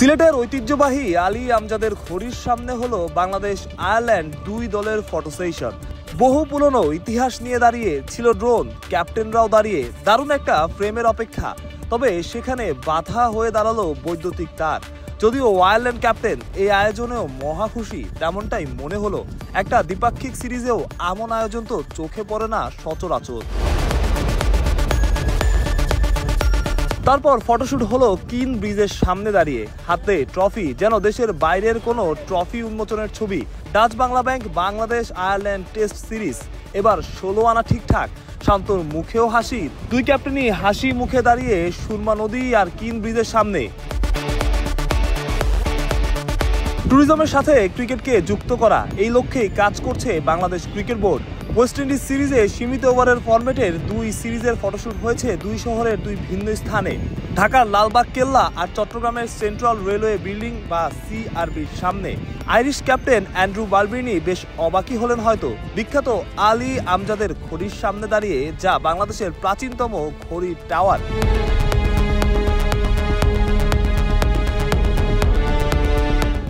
সিলেটের ঐতিহ্যবাহী আলী আমজাদের ঘড়ির সামনে হলো বাংলাদেশ আয়ারল্যান্ড দুই দলের ফটো সেশন। বহু পুরনো ইতিহাস নিয়ে দাঁড়িয়ে ছিল ড্রোন, ক্যাপ্টেনরাও দাঁড়িয়ে দারুণ একটা ফ্রেমের অপেক্ষা। তবে সেখানে বাধা হয়ে দাঁড়ালো বৈদ্যুতিক তার। যদিও আয়ারল্যান্ড ক্যাপ্টেন এই আয়োজনেও মহা খুশি তেমনটাই মনে হলো। একটা দ্বিপাক্ষিক সিরিজেও এমন আয়োজন তো চোখে পড়ে না সচরাচর। তারপর ফটোশুট হলো কিন ব্রিজের সামনে দাঁড়িয়ে, হাতে ট্রফি, যেন দেশের বাইরের কোনো ট্রফি উন্মোচনের ছবি। Dutch Bangla bank Bangladesh Ireland test series এবার 16 আনা ঠিকঠাক। শান্তর মুখেও হাসি, দুই ক্যাপ্টেনই হাসি মুখে দাঁড়িয়ে সুরমা নদী আর কিন ব্রিজের সামনে। ট্যুরিজমের সাথে ক্রিকেটকে যুক্ত করা, এই লক্ষ্যেই কাজ করছে Bangladesh cricket board. West Indies সিরিজে সীমিত ওভারের ফরম্যাটের দুই সিরিজের ফটোশুট হয়েছে দুই শহরের দুই ভিন্ন স্থানে, ঢাকার লালবাগ কেল্লা আর চট্টগ্রামের সেন্ট্রাল রেলওয়ে বিল্ডিং বা সিআরবির সামনে। আইরিশ ক্যাপ্টেন অ্যান্ড্রু বালবিনি বেশ অবাকই হলেন হয়তো বিখ্যাত আলী আমজাদের ঘড়ির সামনে দাঁড়িয়ে, যা বাংলাদেশের প্রাচীনতম ঘড়ির টাওয়ার।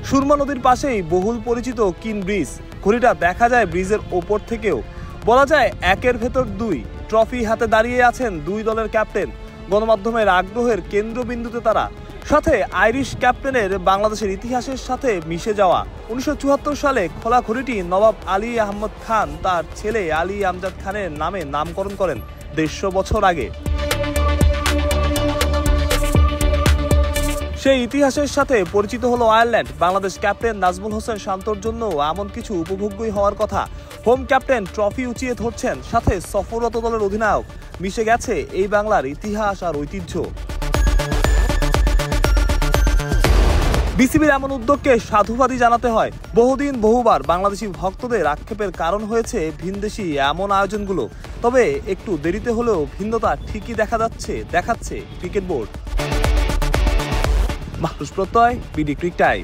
সুরমা নদীর পাশেই বহুল পরিচিত কিন ব্রিজ। ঘড়িটা দেখা যায় ব্রিজের ওপর থেকেও। বলা যায় একের ভেতর দুই। ট্রফি হাতে দাঁড়িয়ে আছেন দুই দলের ক্যাপ্টেন, গণমাধ্যমের আগ্রহের কেন্দ্রবিন্দুতে তারা। সাথে আইরিশ ক্যাপ্টেনের বাংলাদেশের ইতিহাসের সাথে মিশে যাওয়া। 1974 সালে খোলা ঘড়িটি নবাব আলী আহমদ খান তার ছেলে আলী আমজাদ খানের নামে নামকরণ করেন 150 বছর আগে। সেই ইতিহাসের সাথে পরিচিত হলো আয়ারল্যান্ড। বাংলাদেশ ক্যাপ্টেন নাজমুল হোসেন শান্তর জন্য এমন কিছু উপভোগ্যই হওয়ার কথা। হোম ক্যাপ্টেন ট্রফি উঁচিয়ে ধরছেন, সাথে সফররত দলের অধিনায়ক। মিশে গেছে এই বাংলার ইতিহাস আর ঐতিহ্য। বিসিবির এমন উদ্যোগকে সাধুবাদই জানাতে হয়। বহুদিন বহুবার বাংলাদেশি ভক্তদের আক্ষেপের কারণ হয়েছে ভিনদেশি এমন আয়োজনগুলো। তবে একটু দেরিতে হলেও ভিন্নতা ঠিকই দেখাচ্ছে ক্রিকেট বোর্ড। মাহরুজ প্রত্যয়, বিডি ক্রিক টাইম।